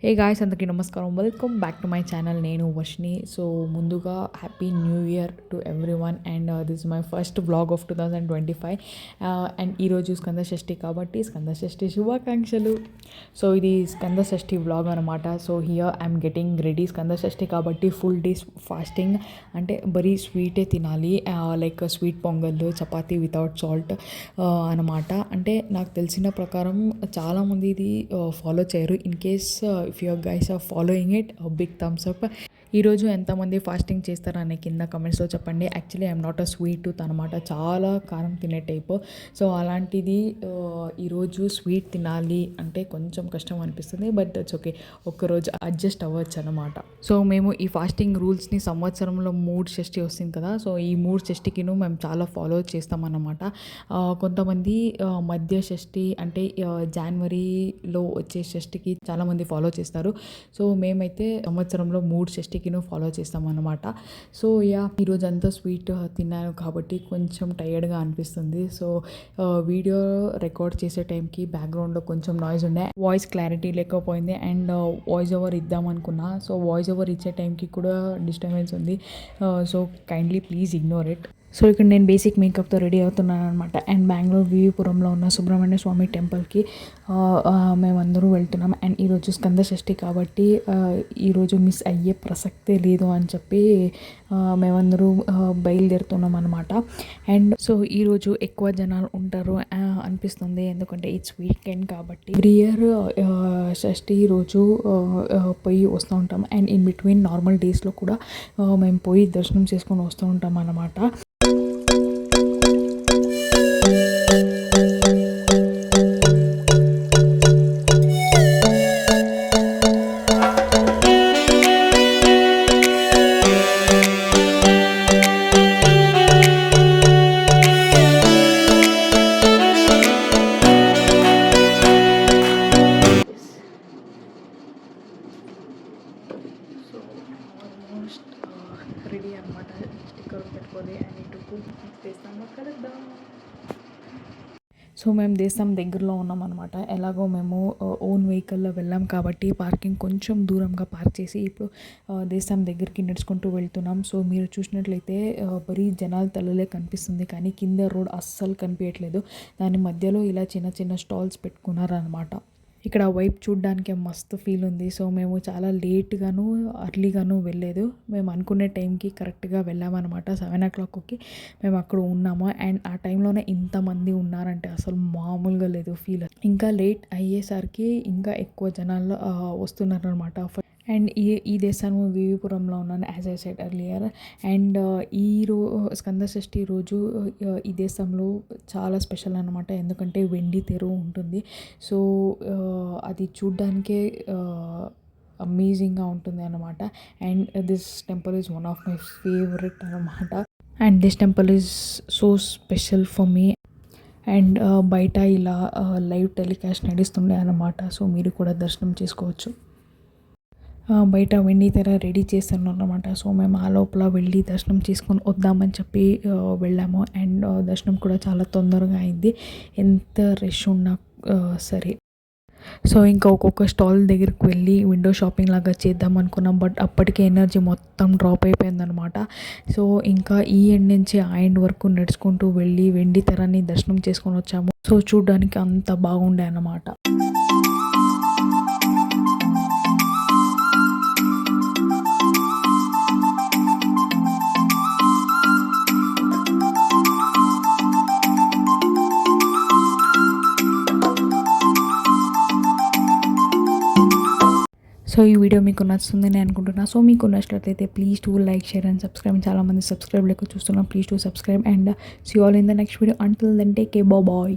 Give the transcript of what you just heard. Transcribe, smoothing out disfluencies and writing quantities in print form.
Hey guys, అందరికీ నమస్కారం. Welcome back to my channel. నేను వర్షిని. సో ముందుగా happy new year to every one. And this my first vlog of 2025. And ఈరోజు స్కంద షష్ఠి కాబట్టి స్కంద షష్ఠి శుభాకాంక్షలు. సో ఇది స్కంద షష్ఠి వ్లాగ్ అనమాట. So here I'm getting ready. Skanda షష్ఠి కాబట్టి ఫుల్ డే ఫాస్టింగ్, అంటే బరీ స్వీటే తినాలి. Like sweet pongal, chapati without salt అనమాట. అంటే నాకు తెలిసిన ప్రకారం చాలామంది ఇది ఫాలో చేయరు. In case if you guys are following it, a big thumbs up. ఈరోజు ఎంతమంది ఫాస్టింగ్ చేస్తారని కింద కమెంట్స్లో చెప్పండి. Actually I'm not a sweet tooth అనమాట, చాలా కారం తినే టైపు. సో అలాంటిది ఈరోజు స్వీట్ తినాలి అంటే కొంచెం కష్టం అనిపిస్తుంది, బట్ దట్స్ ఓకే, ఒక్కరోజు అడ్జస్ట్ అవ్వచ్చు అనమాట. సో మేము ఈ ఫాస్టింగ్ రూల్స్ని సంవత్సరంలో 3 షష్ఠి వస్తుంది కదా, సో ఈ 3 షష్ఠికిను మేము చాలా ఫాలో చేస్తామన్నమాట. కొంతమంది మధ్య షష్ఠి అంటే జనవరిలో వచ్చే షష్ఠికి చాలామంది ఫాలో చేస్తారు. సో మేమైతే సంవత్సరంలో 3 షష్ఠికిను ఫాలో చేస్తామన్నమాట. సో ఈరోజు అంతా స్వీట్ తిన్నాను కాబట్టి కొంచెం టైర్డ్గా అనిపిస్తుంది. సో వీడియో రికార్డ్ చేసే టైంకి బ్యాక్గ్రౌండ్లో కొంచెం నాయిస్ ఉండే, వాయిస్ క్లారిటీ లేకపోయింది. అండ్ వాయిస్ ఓవర్ ఇద్దాం అనుకున్నా, సో వాయిస్ ఓవర్ ఇచ్చే టైంకి కూడా డిస్టర్బెన్స్ ఉంది. So kindly please ignore it. So ఇక్కడ నేను బేసిక్ మేకప్తో రెడీ అవుతున్నాను అనమాట. అండ్ బెంగళూరు వివిపురంలో ఉన్న సుబ్రహ్మణ్య స్వామి టెంపుల్కి మేమందరూ వెళ్తున్నాం. అండ్ ఈరోజు స్కంద షష్ఠి కాబట్టి ఈరోజు మిస్ అయ్యే ప్రసక్తే లేదు అని చెప్పి మేమందరూ బయలుదేరుతున్నాం అనమాట. అండ్ సో ఈరోజు ఎక్కువ జనాలు ఉంటారు అనిపిస్తుంది, ఎందుకంటే ఇట్స్ వీకెండ్ కాబట్టి. ఎవ్రీ ఇయర్ షష్ఠి రోజు పోయి వస్తూ ఉంటాం. అండ్ ఇన్ బిట్వీన్ నార్మల్ డేస్లో కూడా మేము పోయి దర్శనం చేసుకొని వస్తూ ఉంటాం అన్నమాట. రెడీ అనమాట, స్టిక్కర్ పెట్టుకొని అండ్ ఇటుకు దేశంలో కలుద్దాం. సో మేము దేశం దగ్గరలో ఉన్నాం అనమాట. ఎలాగో మేము ఓన్ వెహికల్లో వెళ్ళాం కాబట్టి పార్కింగ్ కొంచెం దూరంగా పార్క్ చేసి ఇప్పుడు దేశం దగ్గరికి నడుచుకుంటూ వెళ్తున్నాం. సో మీరు చూసినట్లయితే బరీ జనాలు తలలే కనిపిస్తుంది, కానీ కింద రోడ్ అస్సలు కనిపించట్లేదు. దాని మధ్యలో ఇలా చిన్న చిన్న స్టాల్స్ పెట్టుకున్నారనమాట. ఇక్కడ వైపు చూడడానికి మస్తు ఫీల్ ఉంది. సో మేము చాలా లేట్గాను అర్లీగాను వెళ్ళలేదు. మేము అనుకునే టైంకి కరెక్ట్గా వెళ్ళామన్నమాట. 7 o'clockకి మేము అక్కడ ఉన్నాము. అండ్ ఆ టైంలోనే ఇంతమంది ఉన్నారంటే అసలు మామూలుగా లేదు ఫీల్. ఇంకా లేట్ అయ్యేసరికి ఇంకా ఎక్కువ జనాలు వస్తున్నారనమాట. అండ్ ఈ దేశము వివిపురంలో ఉన్నాను, as I said earlier. And Skanda షష్ఠి రోజు ఈ దేశంలో చాలా స్పెషల్ అనమాట, ఎందుకంటే వెండి తెరు ఉంటుంది. సో అది చూడ్డానికే అమేజింగ్గా ఉంటుంది అనమాట. And this temple is one of my favourite అనమాట. And this temple is so special for me. And బయట ఇలా లైవ్ టెలికాస్ట్ నడుస్తుండే అనమాట. సో మీరు కూడా దర్శనం చేసుకోవచ్చు. బయట వెండి తెర రెడీ చేస్తాను అనమాట. సో మేము ఆ లోపల వెళ్ళి దర్శనం చేసుకొని వద్దామని చెప్పి వెళ్ళాము. అండ్ దర్శనం కూడా చాలా తొందరగా అయింది, ఎంత రష్ ఉన్నా సరే. సో ఇంకా ఒక్కొక్క స్టాల్ దగ్గరికి వెళ్ళి విండో షాపింగ్ లాగా చేద్దాం అనుకున్నాం, బట్ అప్పటికే ఎనర్జీ మొత్తం డ్రాప్ అయిపోయిందనమాట. సో ఇంకా ఈ ఎండ్ నుంచి ఆ ఎండ్ వరకు నడుచుకుంటూ వెళ్ళి వెండి తెరని దర్శనం చేసుకొని వచ్చాము. సో చూడ్డానికి అంత బాగుండే అన్నమాట. సో ఈ వీడియో మీకు నచ్చుతుందని అనుకుంటున్నా. సో మీకు నచ్చినట్లయితే please to like, share and subscribe. చాలామంది సబ్స్క్రైబ్ లేక చూస్తున్నాం, please to subscribe and see all in the next video. Until then take care, bye.